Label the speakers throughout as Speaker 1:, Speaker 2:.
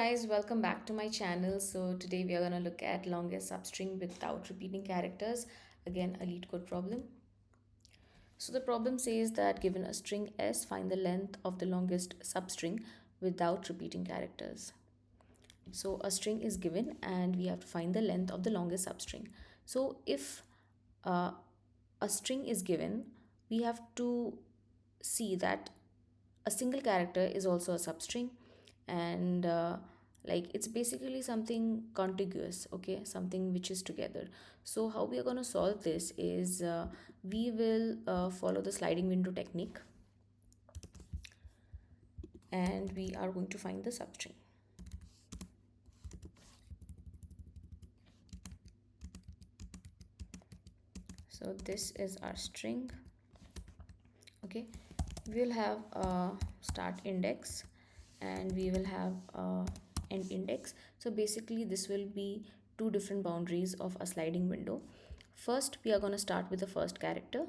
Speaker 1: Guys, welcome back to my channel. So today we are going to look at longest substring without repeating characters. Again, a Leetcode problem. So the problem says that given a string s, find the length of the longest substring without repeating characters. So a string is given and we have to find the length of the longest substring. So if uh, a string is given, we have to see that a single character is also a substring, and like it's basically something contiguous, okay, something which is together. So how we are going to solve this is we will follow the sliding window technique, and we are going to find the substring. So this is our string, okay. We will have a start index and we will have a end index. So basically this will be two different boundaries of a sliding window. First we are going to start with the first character,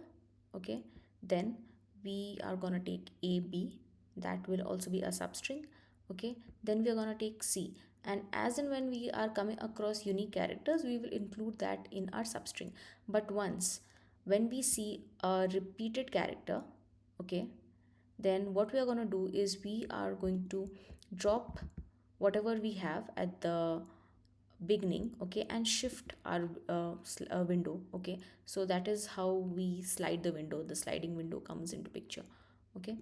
Speaker 1: okay. Then we are going to take AB, that will also be a substring, okay. Then we are going to take C, and as and when we are coming across unique characters, we will include that in our substring. But once when we see a repeated character, okay, then what we are going to do is we are going to drop whatever we have at the beginning, okay, and shift our window, okay. So that is how we slide the window, the sliding window comes into picture, okay.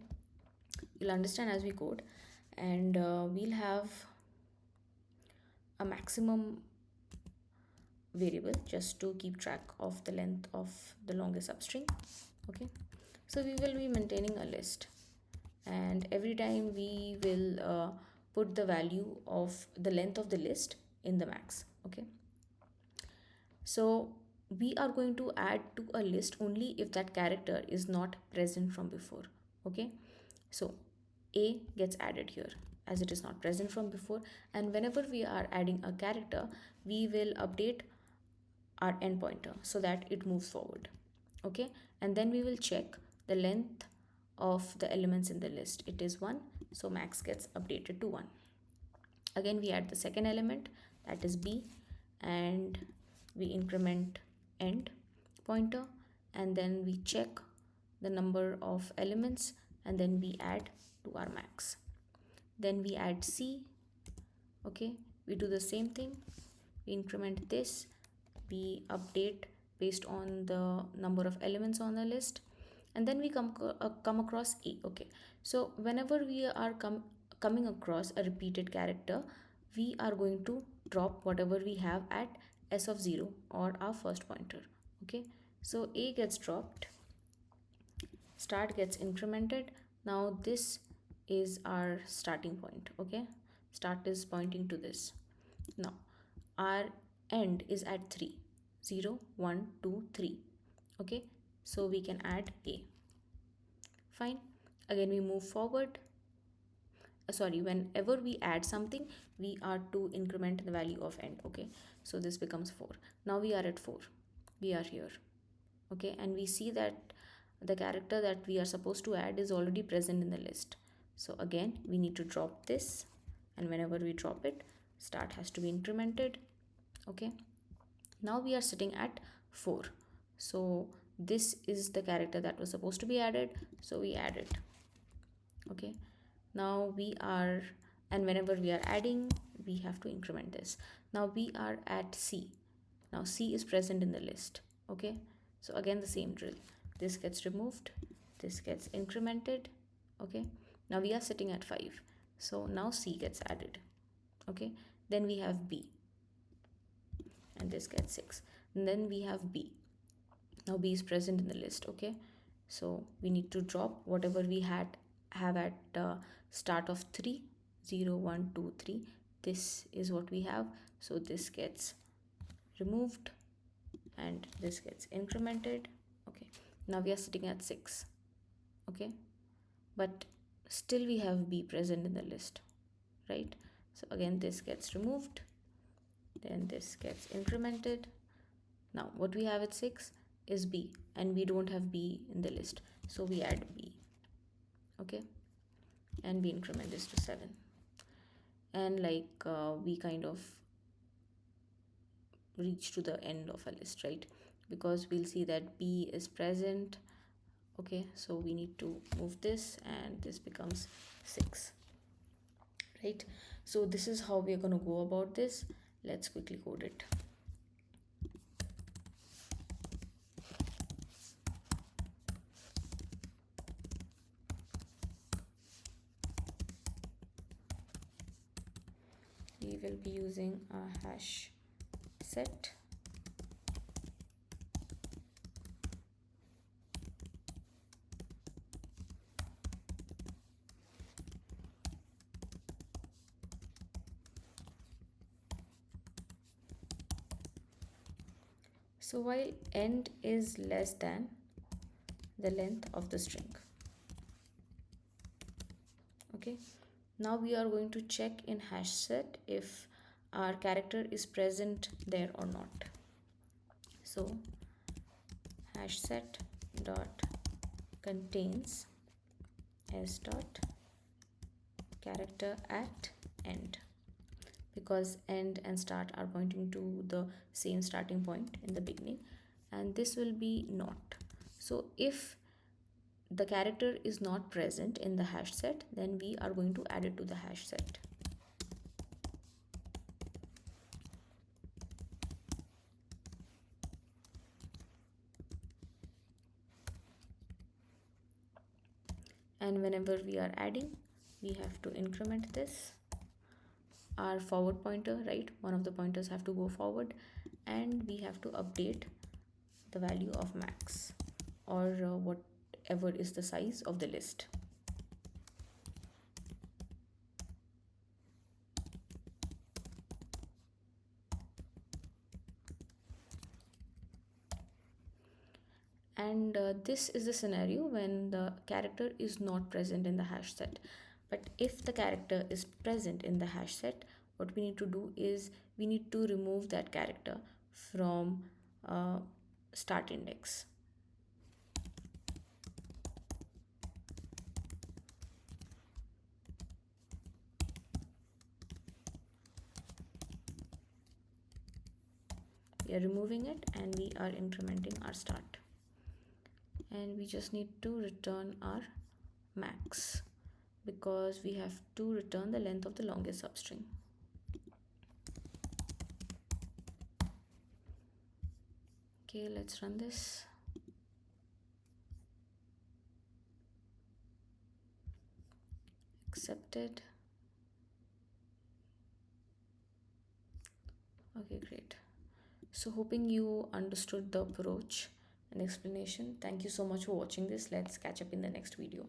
Speaker 1: You'll understand as we code, and we'll have a maximum variable just to keep track of the length of the longest substring, okay. So we will be maintaining a list, and every time we will put the value of the length of the list in the max, okay. So we are going to add to a list only if that character is not present from before, okay. So a gets added here as it is not present from before, and whenever we are adding a character, we will update our end pointer so that it moves forward, okay. And then we will check the length of the elements in the list. It is 1, so max gets updated to 1. Again we add the second element, that is B, and we increment end pointer, and then we check the number of elements, and then we add to our max. Then we add C, okay. We do the same thing, we increment this, we update based on the number of elements on the list, and then we come across A, okay. So whenever we are coming across a repeated character, we are going to drop whatever we have at s of 0 or our first pointer, okay. So A gets dropped, start gets incremented. Now this is our starting point, okay. Start is pointing to this. Now our end is at 3, 0, 1, 2, 3, okay. So we can add A, fine. Again we move forward, sorry, whenever we add something, we are to increment the value of end, okay. So this becomes 4. Now we are at 4, we are here, okay, and we see that the character that we are supposed to add is already present in the list. So again we need to drop this, and whenever we drop it, start has to be incremented, okay. Now we are sitting at 4, so this is the character that was supposed to be added, so we add it, okay. Now we are, and whenever we are adding, we have to increment this. Now we are at C, now C is present in the list, okay. So again the same drill, this gets removed, this gets incremented, okay. Now we are sitting at 5, so now C gets added, okay. Then we have B, and this gets 6, and then we have B. Now B is present in the list, okay. So we need to drop whatever we have at start of 3, 0, 1, 2, 3. This is what we have, so this gets removed and this gets incremented, okay. Now we are sitting at 6, okay, but still we have B present in the list, right. So again this gets removed, then this gets incremented. Now what we have at 6 is B, and we don't have B in the list, so we add B, okay, and we increment this to 7. and like we kind of reach to the end of a list, right? Because we'll see that B is present. Okay, so we need to move this and this becomes 6, right? So this is how we are going to go about this. Let's quickly code it. We will be using a hash set. So while end is less than the length of the string, okay, now we are going to check in hash set if our character is present there or not. So hash set dot contains s dot character at end, because end and start are pointing to the same starting point in the beginning, and this will be not. So if the character is not present in the hash set, then we are going to add it to the hash set. And whenever we are adding, we have to increment this, our forward pointer, right? One of the pointers have to go forward, and we have to update the value of max, or whatever is the size of the list. And this is the scenario when the character is not present in the hash set. But if the character is present in the hash set, what we need to do is we need to remove that character from start index. We are removing it and we are incrementing our start, and we just need to return our max because we have to return the length of the longest substring. Okay, let's run this. Accepted. Okay, great. So hoping you understood the approach and explanation. Thank you so much for watching this. Let's catch up in the next video.